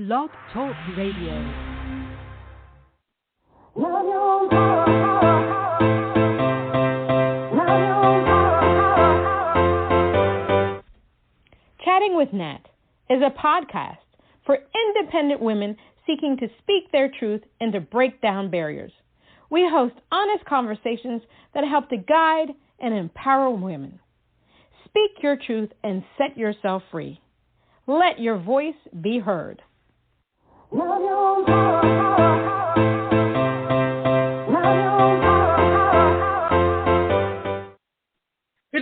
Blog Talk Radio. Chatting with Nat is a podcast for independent women seeking to speak their truth and to break down barriers. We host honest conversations that help to guide and empower women. Speak your truth and set yourself free. Let your voice be heard. Good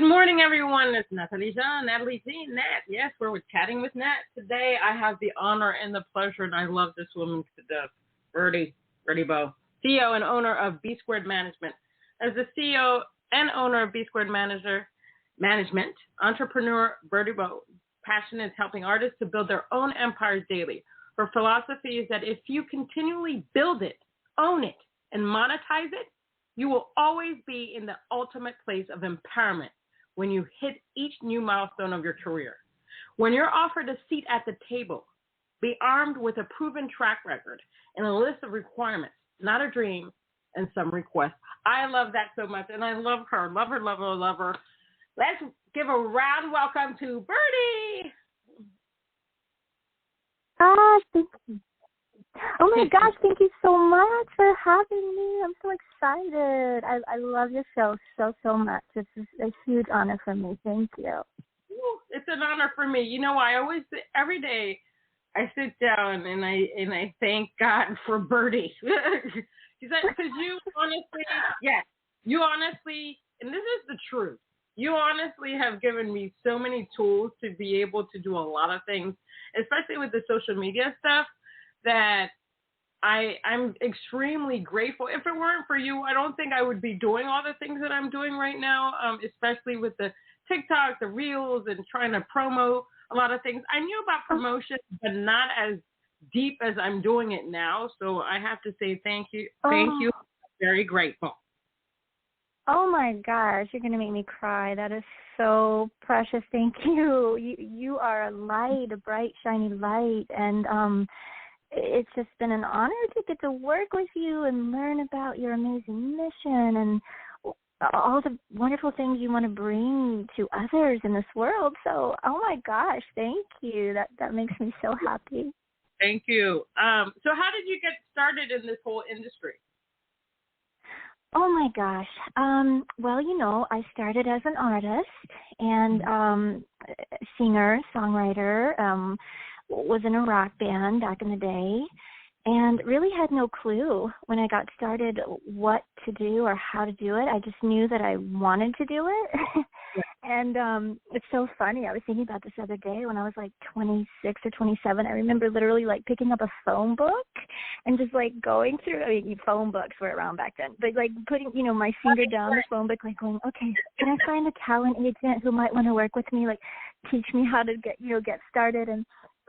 morning, everyone. It's Natalie T. Nat. Yes, we're chatting with Nat. Today, I have the honor and the pleasure, and I love this woman to death, Birdee Bow, CEO and owner of Bsquared Management. As the CEO and owner of Bsquared Management, entrepreneur Birdee Bow, passion is helping artists to build their own empires daily. Her philosophy is that if you continually build it, own it, and monetize it, you will always be in the ultimate place of empowerment when you hit each new milestone of your career. When you're offered a seat at the table, be armed with a proven track record and a list of requirements, not a dream, and some requests. I love that so much, and I love her. Love her, love her, love her. Let's give a round welcome to Birdee. Gosh, thank you. Oh my gosh, thank you so much for having me. I'm so excited. I love your show so much. This is a huge honor for me. Thank you. It's an honor for me. You know, I always, every day, I sit down and I thank God for Birdee. Because you honestly, and this is the truth, you honestly have given me so many tools to be able to do a lot of things, especially with the social media stuff, that I'm extremely grateful. If it weren't for you, I don't think I would be doing all the things that I'm doing right now, especially with the TikTok, the Reels, and trying to promo a lot of things. I knew about promotion, but not as deep as I'm doing it now. So I have to say thank you. Thank you. Very grateful. Oh my gosh, you're going to make me cry. That is so precious. Thank you. You are a light, a bright, shiny light. And it's just been an honor to get to work with you and learn about your amazing mission and all the wonderful things you want to bring to others in this world. So, oh my gosh, thank you. That makes me so happy. Thank you. So how did you get started in this whole industry? Oh, my gosh. Well, you know, I started as an artist and singer, songwriter, was in a rock band back in the day, and really had no clue when I got started what to do or how to do it. I just knew that I wanted to do it. And it's so funny. I was thinking about this other day when I was like 26 or 27. I remember literally like picking up a phone book and just like going through, I mean, phone books were around back then, but like putting, you know, my finger down the phone book, like going, okay, can I find a talent agent who might want to work with me, like teach me how to get started? And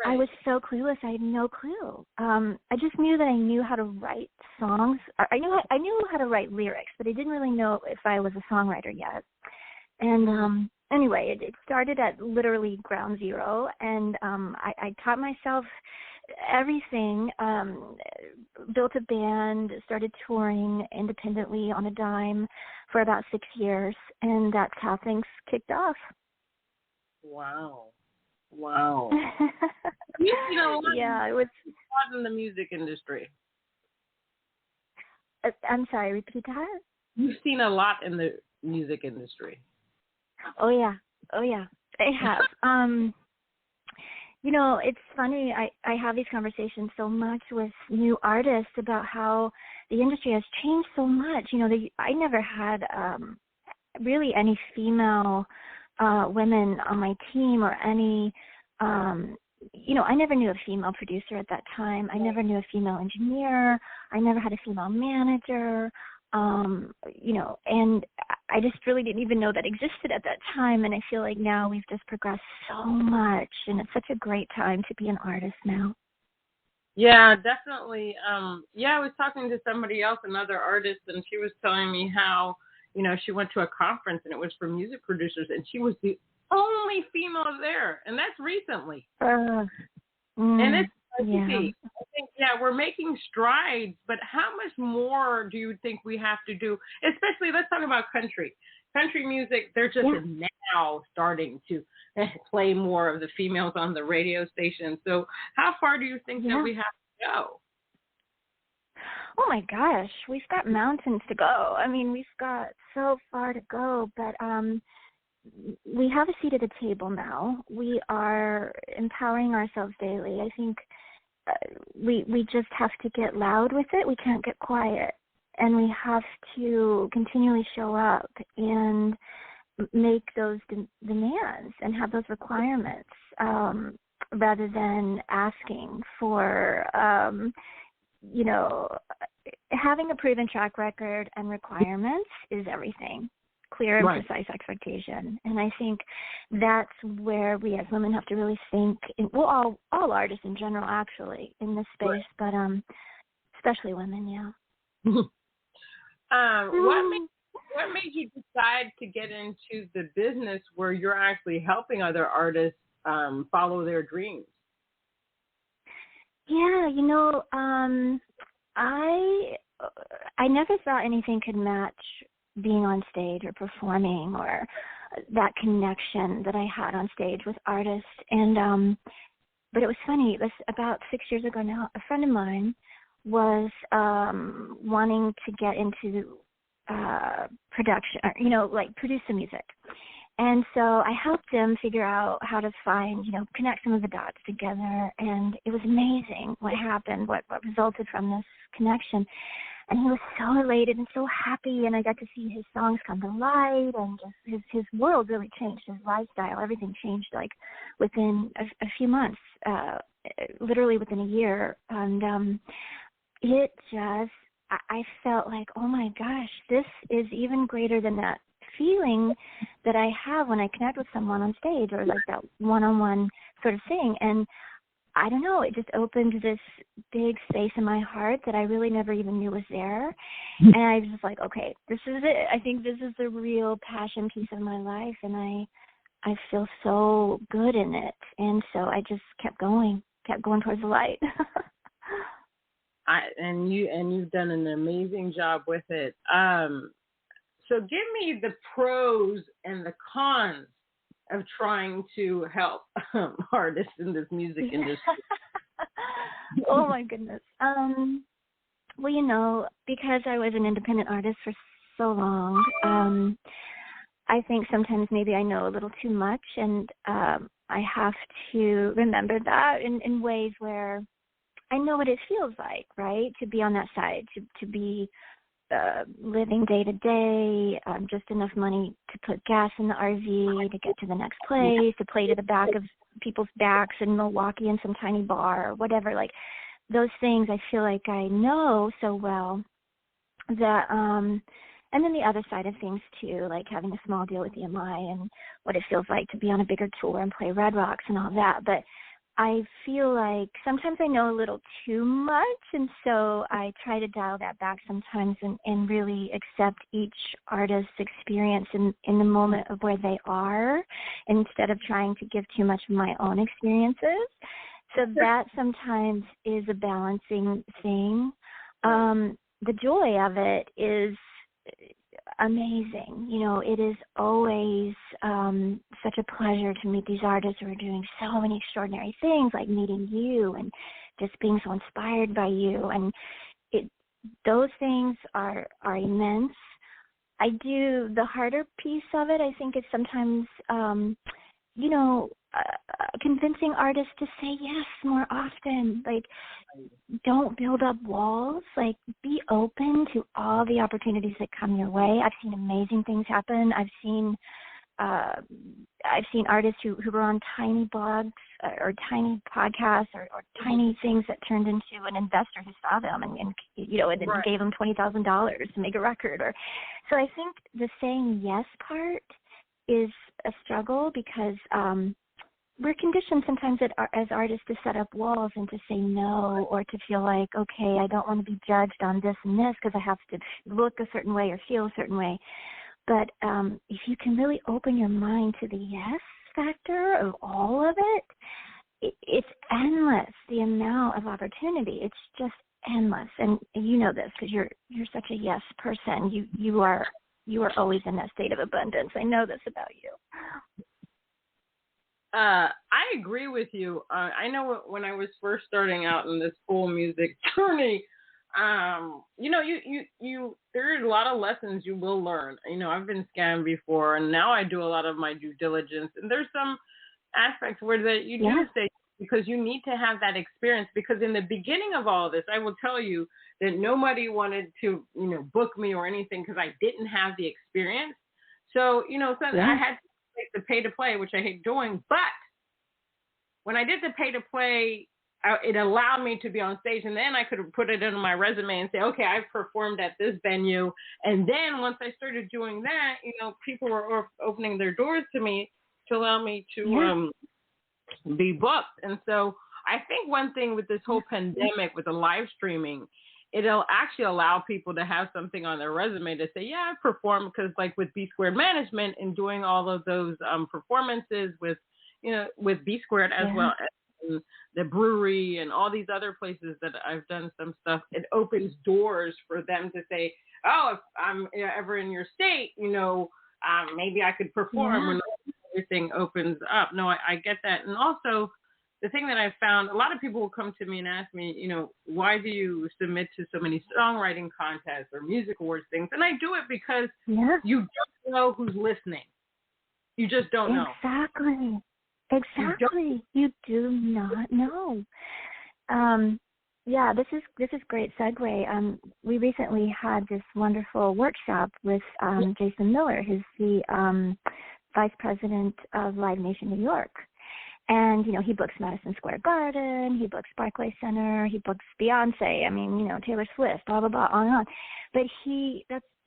I was so clueless. I had no clue. I just knew that I knew how to write songs. I knew how to write lyrics, but I didn't really know if I was a songwriter yet. And anyway, it started at literally ground zero, and I taught myself everything, built a band, started touring independently on a dime for about 6 years, and that's how things kicked off. Wow. You've seen a lot in the music industry. I'm sorry, repeat that? You've seen a lot in the music industry. Oh yeah, I have. You know, it's funny, I have these conversations so much with new artists about how the industry has changed so much. You know, I never had really any female women on my team or any, you know, I never knew a female producer at that time. I never knew a female engineer. I never had a female manager. You know, and I just really didn't even know that existed at that time. And I feel like now we've just progressed so much, and it's such a great time to be an artist now. Yeah, definitely. I was talking to somebody else, another artist, and she was telling me how, you know, she went to a conference and it was for music producers, and she was the only female there, and that's recently. And I Yeah. think, we're making strides, but how much more do you think we have to do? Especially, let's talk about country. Country music, they're just now starting to play more of the females on the radio station. So how far do you think that we have to go? Oh my gosh, we've got mountains to go. I mean, we've got so far to go, but we have a seat at the table now. We are empowering ourselves daily. I think we just have to get loud with it. We can't get quiet. And we have to continually show up and make those demands and have those requirements rather than asking for, having a proven track record and requirements is everything. Clear and precise expectation. And I think that's where we as women have to really think, all artists in general actually in this space, but especially women, What made you decide to get into the business where you're actually helping other artists follow their dreams? Yeah, I never thought anything could match being on stage or performing or that connection that I had on stage with artists. And but it was funny. It was about 6 years ago now. A friend of mine was wanting to get into production, produce some music. And so I helped him figure out how to find, connect some of the dots together. And it was amazing what happened, what resulted from this connection. And he was so elated and so happy. And I got to see his songs come to light, and just his world really changed, his lifestyle, everything changed like within a few months, literally within a year. And it just, I felt like, oh my gosh, this is even greater than that feeling that I have when I connect with someone on stage, or like that one-on-one sort of thing. And I don't know, it just opened this big space in my heart that I really never even knew was there. And I was just like, okay, this is it. I think this is the real passion piece of my life, and I feel so good in it. And so I just kept going towards the light. And you've done an amazing job with it. So give me the pros and the cons of trying to help artists in this music industry. Oh my goodness. Well, because I was an independent artist for so long, I think sometimes maybe I know a little too much, and I have to remember that in ways where I know what it feels like, right, to be on that side, to be living day to day, just enough money to put gas in the RV, to get to the next place, to play to the back of people's backs in Milwaukee in some tiny bar or whatever. Like those things I feel like I know so well that, and then the other side of things too, like having a small deal with EMI and what it feels like to be on a bigger tour and play Red Rocks and all that. But I feel like sometimes I know a little too much, and so I try to dial that back sometimes and really accept each artist's experience in the moment of where they are, instead of trying to give too much of my own experiences. So that sometimes is a balancing thing. The joy of it is amazing. It is always such a pleasure to meet these artists who are doing so many extraordinary things, like meeting you and just being so inspired by you. And those things are immense. The harder piece of it, I think, is sometimes, convincing artists to say yes more often. Like, don't build up walls. Like, be open to all the opportunities that come your way. I've seen amazing things happen. I've seen artists who were on tiny blogs or tiny podcasts or tiny things that turned into an investor who saw them and then gave them $20,000 to make a record. So I think the saying yes part is a struggle, because we're conditioned sometimes as artists to set up walls and to say no, or to feel like, okay, I don't want to be judged on this and this because I have to look a certain way or feel a certain way. But if you can really open your mind to the yes factor of all of it, it's endless, the amount of opportunity. It's just endless. And you know this because you're such a yes person. You are always in that state of abundance. I know this about you. I agree with you. I know when I was first starting out in this whole music journey, you know, you there are a lot of lessons you will learn. You know, I've been scammed before, and now I do a lot of my due diligence. And there's some aspects where that you do say, because you need to have that experience. Because in the beginning of all this, I will tell you that nobody wanted to, you know, book me or anything because I didn't have the experience. So, you know, I had to take the pay to play, which I hate doing. But when I did the pay to play, it allowed me to be on stage, and then I could put it in my resume and say, okay, I've performed at this venue. And then once I started doing that, you know, people were opening their doors to me to allow me to be booked. And so I think one thing with this whole pandemic, with the live streaming, it'll actually allow people to have something on their resume to say, yeah, I performed, because like with Bsquared Management and doing all of those performances with Bsquared as well as the brewery and all these other places that I've done some stuff, it opens doors for them to say, oh, if I'm ever in your state, you know, maybe I could perform when everything opens up. No, I get that. And also, the thing that I found, a lot of people will come to me and ask me, you know, why do you submit to so many songwriting contests or music awards things? And I do it because you don't know who's listening. You just don't know. Exactly. You do not know. This is great segue. We recently had this wonderful workshop with Jason Miller, who's the vice president of Live Nation New York. And, you know, he books Madison Square Garden, he books Barclays Center, he books Beyonce, I mean, you know, Taylor Swift, blah, blah, blah, on and on. But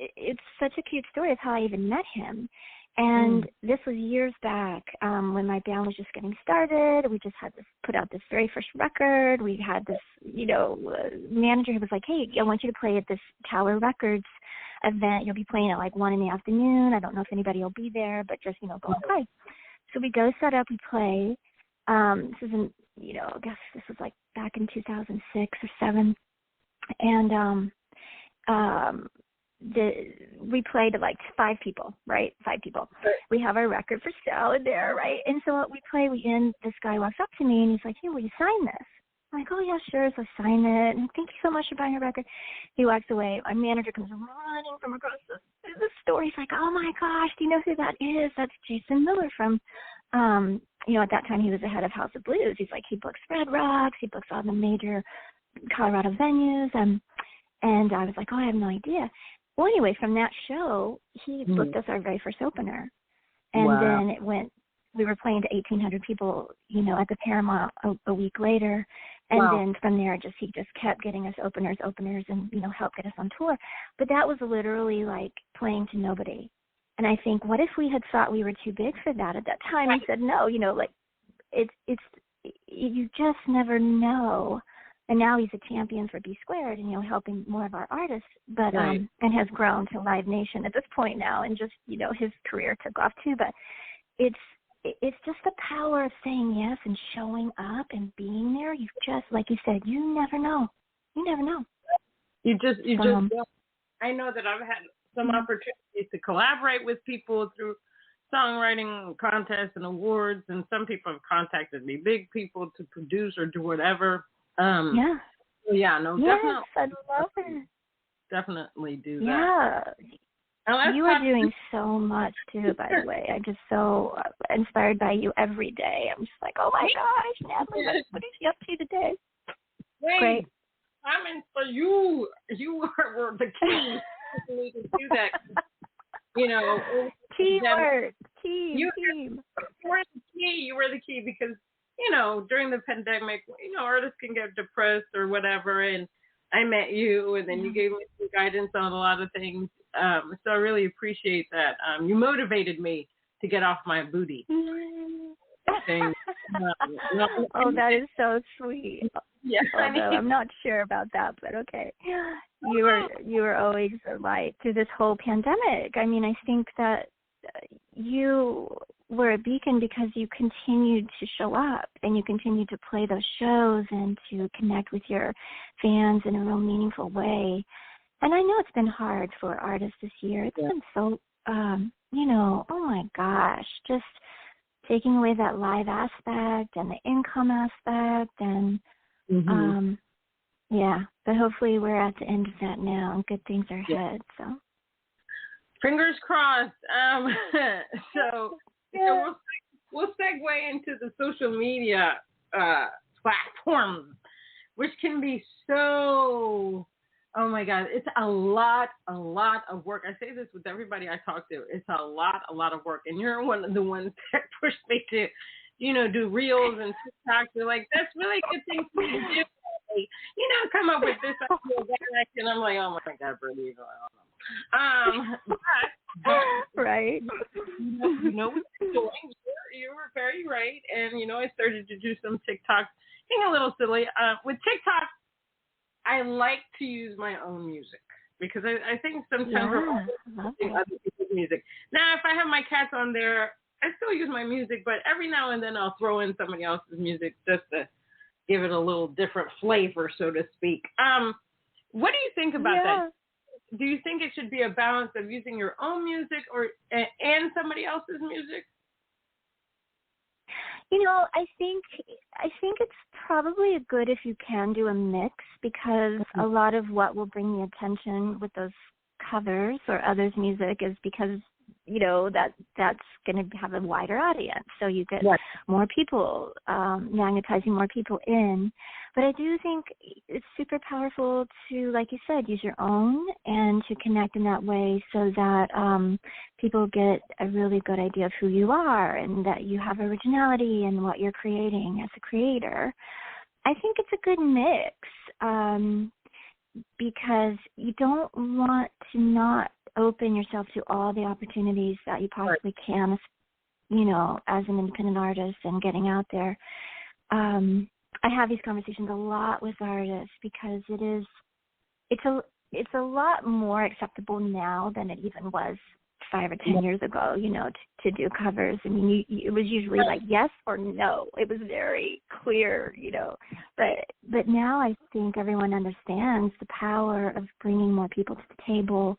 it's such a cute story of how I even met him. And this was years back when my band was just getting started. We just had put out this very first record. We had this, you know, manager who was like, hey, I want you to play at this Tower Records event. You'll be playing at like 1 p.m. I don't know if anybody will be there, but just, you know, go and play. So we go set up, we play. This is I guess this was like back in 2006 or 7. And we played to like 5 people, right? 5 people. We have our record for sale in there, right? And so we play, this guy walks up to me and he's like, hey, will you sign this? I'm like, oh yeah, sure. So I sign it. And thank you so much for buying a record. He walks away. My manager comes running from across the store. He's like, oh my gosh, do you know who that is? That's Jason Miller from, at that time he was the head of House of Blues. He's like, he books Red Rocks. He books all the major Colorado venues. And I was like, oh, I have no idea. Well, anyway, from that show, he booked us our very first opener. And then we were playing to 1,800 people, at the Paramount a week later. And then from there, he just kept getting us openers, and, helped get us on tour. But that was literally like playing to nobody. And I think, what if we had thought we were too big for that at that time and said, no, it's you just never know. And now he's a champion for Bsquared and, helping more of our artists, but and has grown to Live Nation at this point now, and just, his career took off too. But it's just the power of saying yes and showing up and being there. You just, like you said, you never know. You never know. You just don't. I know that I've had some opportunities to collaborate with people through songwriting contests and awards, and some people have contacted me, big people, to produce or do whatever. Definitely. Yes, I'd love it. Definitely do that. Yeah. You are doing so much too, by the way. I'm just so inspired by you every day. I'm just like, oh my gosh, Natalie, what are you up to today? Great. I'm in for you. You were the key to do that. Teamwork. Team. You were the key. You were the key because, during the pandemic, artists can get depressed or whatever. And I met you, and then you gave me some guidance on a lot of things. So I really appreciate that. You motivated me to get off my booty. Oh, that is so sweet. Yeah, although I'm not sure about that, but okay. You were always a light through this whole pandemic. I mean, I think that you were a beacon because you continued to show up and you continued to play those shows and to connect with your fans in a real meaningful way. And I know it's been hard for artists this year. It's been so, oh my gosh, just taking away that live aspect and the income aspect and, but hopefully we're at the end of that now and good things are ahead, so. Fingers crossed. So we'll segue into the social media platforms, which can be so, oh my God, it's a lot of work. I say this with everybody I talk to. It's a lot of work. And you're one of the ones that pushed me to, do reels and TikToks. You're like, that's really a good thing for you to do. Come up with this idea, that, and I'm like, oh my God, Birdee, I don't know. But right. You know what you're doing. You were very right. And, I started to do some TikTok, being a little silly. With TikTok, I like to use my own music because I think sometimes we're using other people's music. Now, if I have my cats on there, I still use my music, but every now and then I'll throw in somebody else's music just to give it a little different flavor, so to speak. What do you think about that? Do you think it should be a balance of using your own music and somebody else's music? I think it's probably good if you can do a mix because a lot of what will bring the attention with those covers or others' music is because that's going to have a wider audience. So you get more people, magnetizing more people in. But I do think it's super powerful to, like you said, use your own and to connect in that way so that people get a really good idea of who you are and that you have originality in what you're creating as a creator. I think it's a good mix because you don't want to not open yourself to all the opportunities that you possibly can, as an independent artist and getting out there. I have these conversations a lot with artists because it's a lot more acceptable now than it even was 5 or 10 years ago, to do covers. I mean, it was usually like yes or no. It was very clear, But now I think everyone understands the power of bringing more people to the table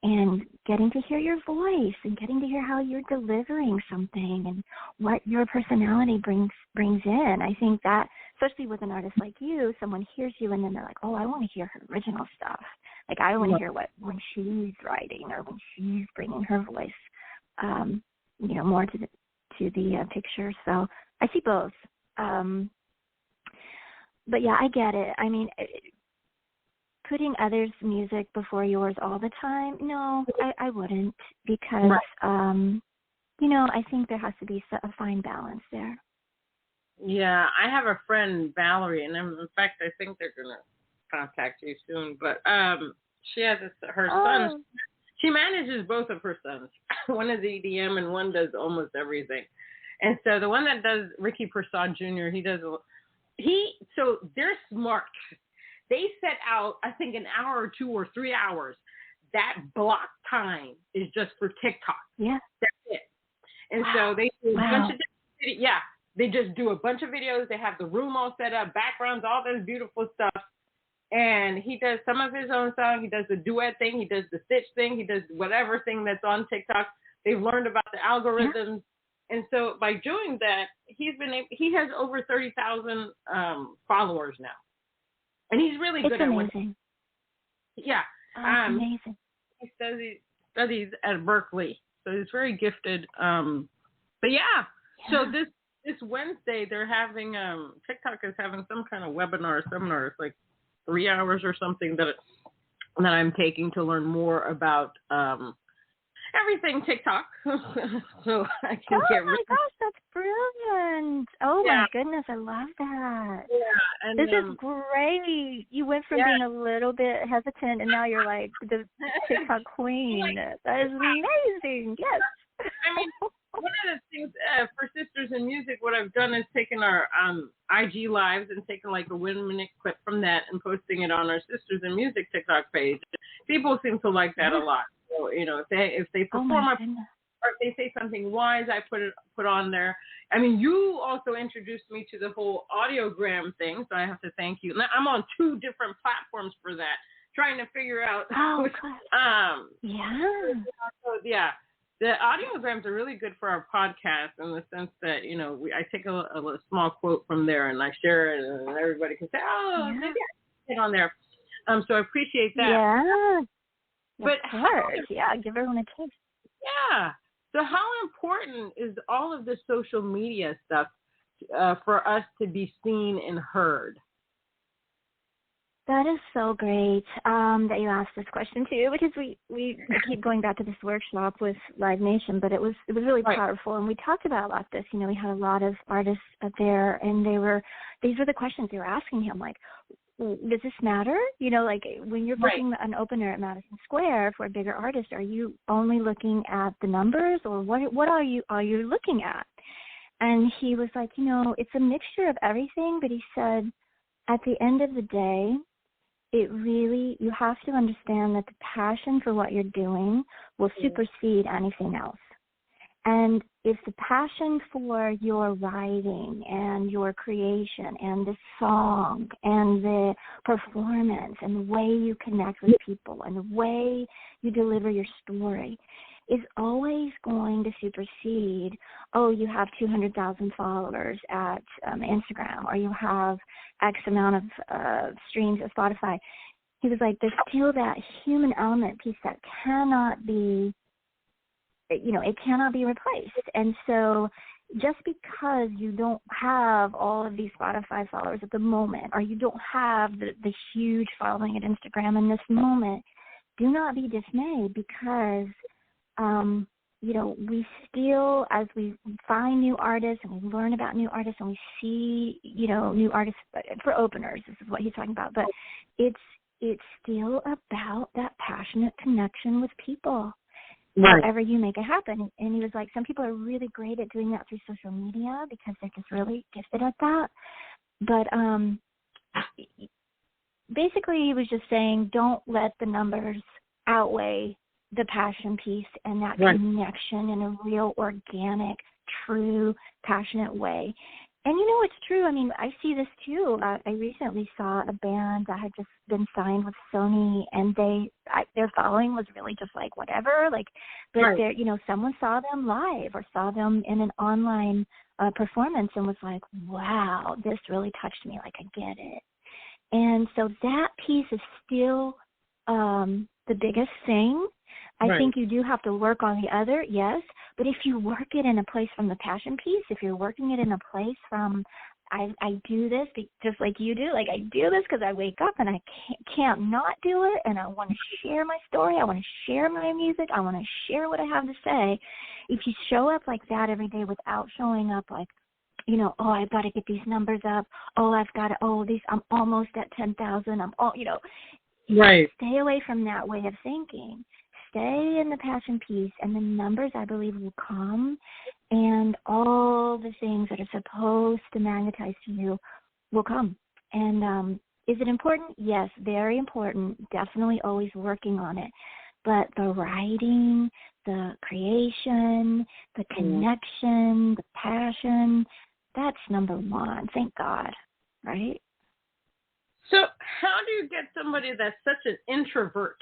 and getting to hear your voice and getting to hear how you're delivering something and what your personality brings in. I think that, especially with an artist like you, someone hears you and then they're like, oh, I want to hear her original stuff. Like, I want to hear when she's writing or when she's bringing her voice, more to the picture. So I see both. But yeah, I get it. I mean, putting others' music before yours all the time, no, I wouldn't because, I think there has to be a fine balance there. Yeah, I have a friend, Valerie, and in fact, I think they're going to contact you soon, but she has her son. She manages both of her sons. One is EDM and one does almost everything. And so the one that does Ricky Prasad Jr., so they're smart. They set out, I think, an hour or 2 or 3 hours. That block time is just for TikTok. Yeah. That's it. And so they do a bunch of they just do a bunch of videos. They have the room all set up, backgrounds, all this beautiful stuff. And he does some of his own song. He does the duet thing. He does the stitch thing. He does whatever thing that's on TikTok. They've learned about the algorithms. Yeah. And so by doing that, he has over 30,000 followers now. And he's really good at what. Yeah. Amazing. He studies at Berkeley, so he's very gifted. But yeah. So this Wednesday they're having TikTok is having some kind of webinar or seminar. It's like 3 hours or something that I'm taking to learn more about everything TikTok. So I can get. Oh my gosh, that's brilliant! Oh my goodness, I love that. Yeah, and this is great. You went from being a little bit hesitant, and now you're like the TikTok queen. That is amazing. Yes. I mean, one of the things for Sisters in Music, what I've done is taken our IG lives and taken like a 1 minute clip from that and posting it on our Sisters in Music TikTok page. People seem to like that a lot. So, if they perform or if they say something wise, I put on there. I mean, you also introduced me to the whole audiogram thing, so I have to thank you. Now, I'm on 2 different platforms for that, trying to figure out. Oh, which, yeah. So, yeah. The audiograms are really good for our podcast in the sense that, I take a small quote from there and I share it, and everybody can say, oh, maybe I can get on there. So I appreciate that. Yeah. But of course. Yeah, give everyone a taste. Yeah. So how important is all of this social media stuff for us to be seen and heard? That is so great that you asked this question too, because we keep going back to this workshop with Live Nation, but it was really powerful, and we talked about a lot of this. We had a lot of artists up there, and these were the questions they were asking him, like, does this matter? Like when you're booking an opener at Madison Square for a bigger artist, are you only looking at the numbers, or what are you looking at? And he was like, it's a mixture of everything, but he said, at the end of the day, you have to understand that the passion for what you're doing will supersede anything else. And if the passion for your writing and your creation and the song and the performance and the way you connect with people and the way you deliver your story is always going to supersede, you have 200,000 followers at Instagram, or you have X amount of streams at Spotify. He was like, there's still that human element piece that cannot be, it cannot be replaced. And so just because you don't have all of these Spotify followers at the moment, or you don't have the huge following at Instagram in this moment, do not be dismayed, because we still, as we find new artists and we learn about new artists and we see, new artists for openers, this is what he's talking about, but it's still about that passionate connection with people. However you make it happen. And he was like, some people are really great at doing that through social media because they're just really gifted at that. But basically he was just saying, don't let the numbers outweigh the passion piece and that connection in a real organic, true, passionate way. And it's true. I mean, I see this too. I recently saw a band that had just been signed with Sony, and their following was really just like whatever. But someone saw them live or saw them in an online performance and was like, wow, this really touched me. Like, I get it. And so that piece is still the biggest thing. I think you do have to work on the other, yes, but if you work it in a place from the passion piece, if you're working it in a place from, I do this just like you do, like I do this because I wake up and I can't not do it, and I want to share my story, I want to share my music, I want to share what I have to say. If you show up like that every day without showing up like, I've got to get these numbers up, I've got to, I'm almost at 10,000, stay away from that way of thinking. Stay in the passion piece, and the numbers, I believe, will come, and all the things that are supposed to magnetize to you will come. And is it important? Yes, very important. Definitely always working on it. But the writing, the creation, the connection, the passion, that's number one. Thank God, right? So how do you get somebody that's such an introvert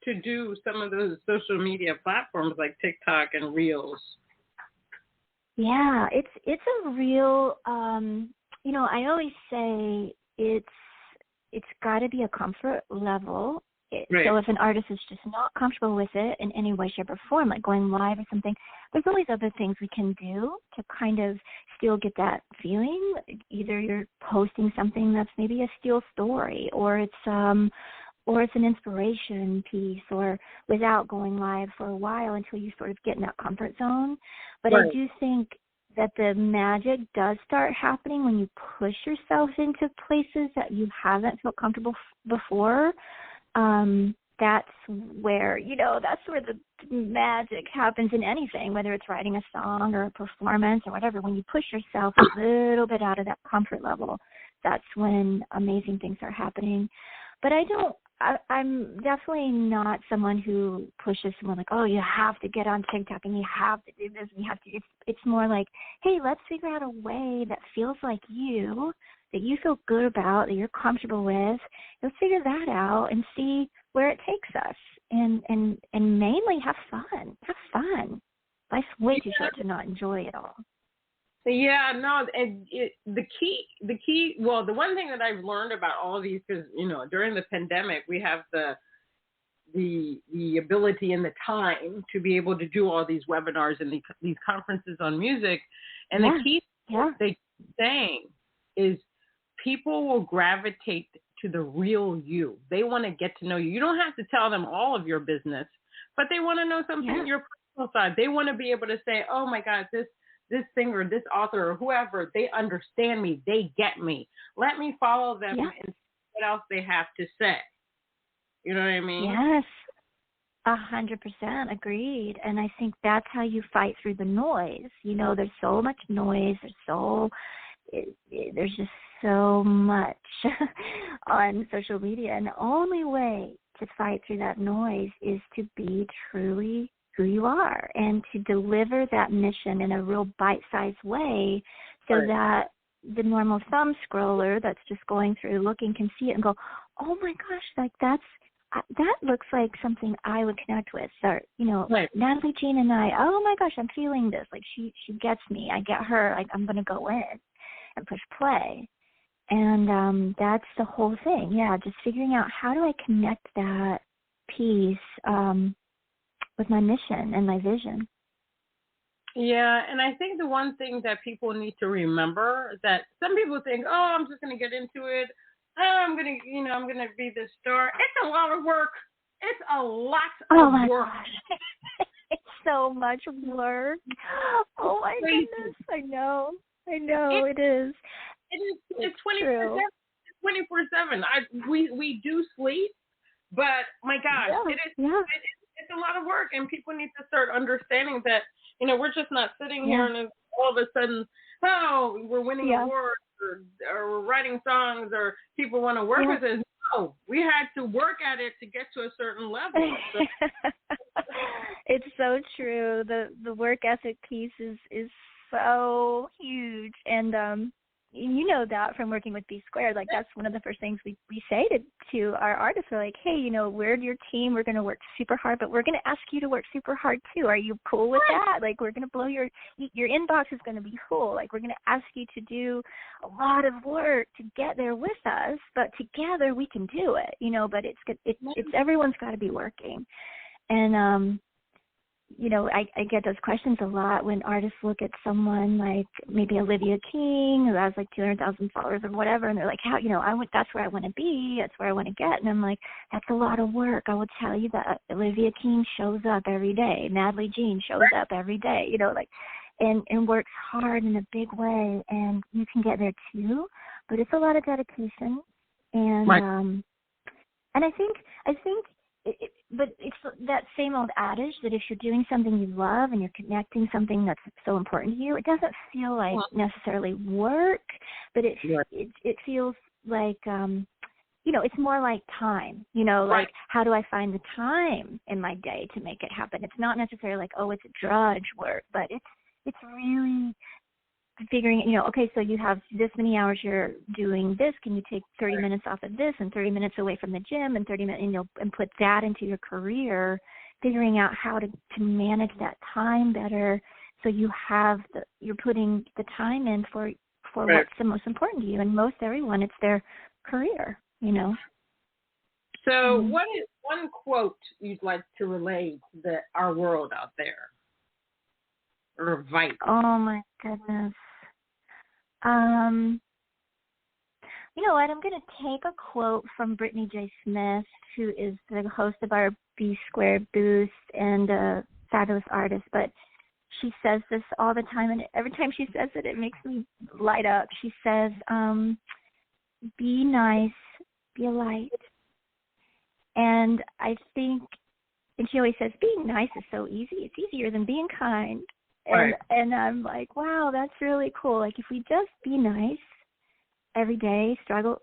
to do some of those social media platforms like TikTok and Reels? Yeah, it's a real, I always say it's got to be a comfort level. So if an artist is just not comfortable with it in any way, shape, or form, like going live or something, there's always other things we can do to kind of still get that feeling. Either you're posting something that's maybe a still story, or it's an inspiration piece, or without going live for a while until you sort of get in that comfort zone. But I do think that the magic does start happening when you push yourself into places that you haven't felt comfortable before. That's where the magic happens in anything, whether it's writing a song or a performance or whatever. When you push yourself a little bit out of that comfort level, that's when amazing things are happening. But I I'm definitely not someone who pushes someone like, oh, you have to get on TikTok and you have to do this and you have to. It's more like, hey, let's figure out a way that feels like you, that you feel good about, that you're comfortable with. Let's figure that out and see where it takes us. And mainly have fun. Have fun. Life's way too short to not enjoy it all. Yeah, no, and the key, well, the one thing that I've learned about all of these, because, during the pandemic, we have the ability and the time to be able to do all these webinars and these conferences on music. And the key they keep saying is people will gravitate to the real you. They want to get to know you. You don't have to tell them all of your business, but they want to know something your personal side. They want to be able to say, oh my God, this singer, this author, or whoever, they understand me. They get me. Let me follow them and see what else they have to say. You know what I mean? Yes, 100% agreed. And I think that's how you fight through the noise. There's so much noise. There's just so much on social media. And the only way to fight through that noise is to be truly who you are and to deliver that mission in a real bite-sized way so that the normal thumb scroller that's just going through looking can see it and go, oh my gosh, like that looks like something I would connect with. Or, Natalie Jean and I, oh my gosh, I'm feeling this. Like she gets me. I get her. Like I'm going to go in and push play. And that's the whole thing. Yeah, just figuring out how do I connect that piece with my mission and my vision. Yeah, and I think the one thing that people need to remember is that some people think, oh, I'm just going to get into it. Oh, I'm going to be the star. It's a lot of work. It's a lot of work. Gosh. It's so much work. Oh my goodness. I know it is. It's 24/7. 24/7. We do sleep, but my gosh, it's a lot of work, and people need to start understanding that we're just not sitting here and all of a sudden, oh, we're winning awards or we're writing songs or people want to work with us. No, we had to work at it to get to a certain level. So. It's so true. The work ethic piece is so huge, and you know that from working with Bsquared. Like that's one of the first things we say to our artists. We're like, hey, we're your team. We're going to work super hard, but we're going to ask you to work super hard too. Are you cool with that? Like we're going to blow your inbox is going to be full. Like we're going to ask you to do a lot of work to get there with us, but together we can do it. But it's everyone's got to be working, and I get those questions a lot when artists look at someone like maybe Olivia King who has like 200,000 followers or whatever, and they're like, how, that's where I want to be, that's where I want to get. And I'm like, that's a lot of work. I will tell you that Olivia King shows up every day. Natalie Jean shows up every day, and works hard in a big way, and you can get there too. But it's a lot of dedication, and and I think. But it's that same old adage that if you're doing something you love and you're connecting something that's so important to you, it doesn't feel like necessarily work, but it feels like it's more like time. Like how do I find the time in my day to make it happen? It's not necessarily like, oh, it's drudge work, but it's really figuring, okay, so you have this many hours you're doing this. Can you take 30 minutes off of this and 30 minutes away from the gym and 30 minutes, and put that into your career, figuring out how to manage that time better so you're putting the time in for what's the most important to you. And most everyone, it's their career, So what is one quote you'd like to relay to our world out there? Or advice? Oh my goodness. You know what? I'm going to take a quote from Brittany J. Smith, who is the host of our Bsquared booth and a fabulous artist. But she says this all the time, and every time she says it, it makes me light up. She says, be nice, be a light. And I think, and she always says, being nice is so easy. It's easier than being kind. And I'm like, wow, that's really cool. Like if we just be nice every day, struggle,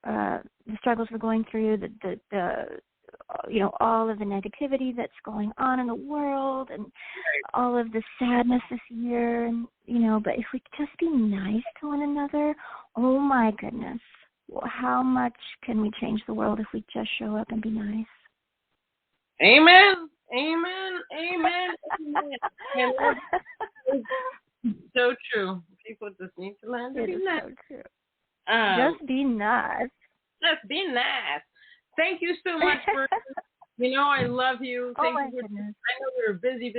the struggles we're going through, the all of the negativity that's going on in the world, and all of the sadness this year, and but if we just be nice to one another, oh my goodness, how much can we change the world if we just show up and be nice? Amen. Amen. Amen. Amen. So true. People just need to learn to be nice. So true. Just be nice. Just be nice. Thank you so much for, I love you. Thank you for, goodness. I know you're a busy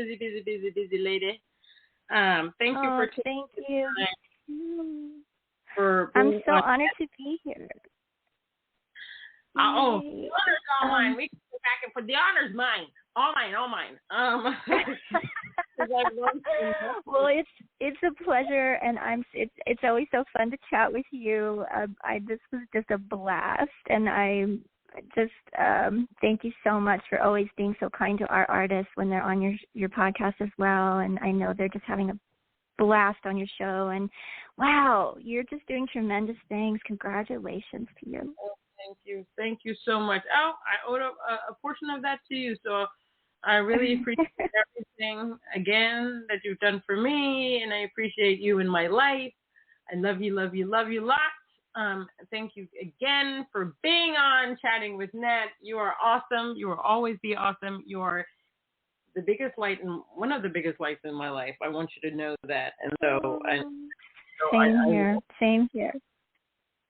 lady. Thank you for taking I'm so honored to be here. The honor's all mine. We can go back and forth. The honor's mine. All mine. Well, it's a pleasure, and it's always so fun to chat with you. This was just a blast, and I just thank you so much for always being so kind to our artists when they're on your podcast as well. And I know they're just having a blast on your show. And wow, you're just doing tremendous things. Congratulations to you. Thank you so much. I owed a portion of that to you, so I really appreciate everything again that you've done for me, and I appreciate you in my life. I love you lots. Thank you again for being on Chatting with Nat. You are awesome. You will always be awesome. You are the biggest light, and one of the biggest lights in my life. I want you to know that. And so, Same here.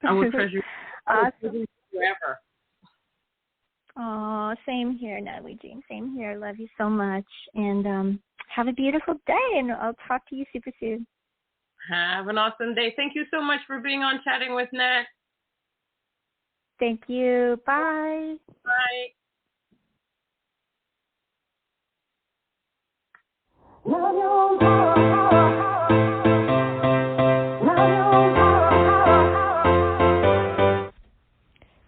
I will treasure awesome. Forever. Oh, same here, Natalie Jean. Same here. Love you so much. And have a beautiful day, and I'll talk to you super soon. Have an awesome day. Thank you so much for being on Chatting with Nat. Thank you. Bye. Bye.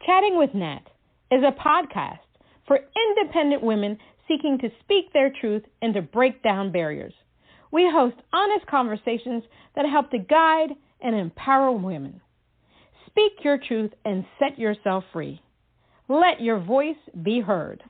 Chatting with Nat is a podcast for independent women seeking to speak their truth and to break down barriers. We host honest conversations that help to guide and empower women. Speak your truth and set yourself free. Let your voice be heard.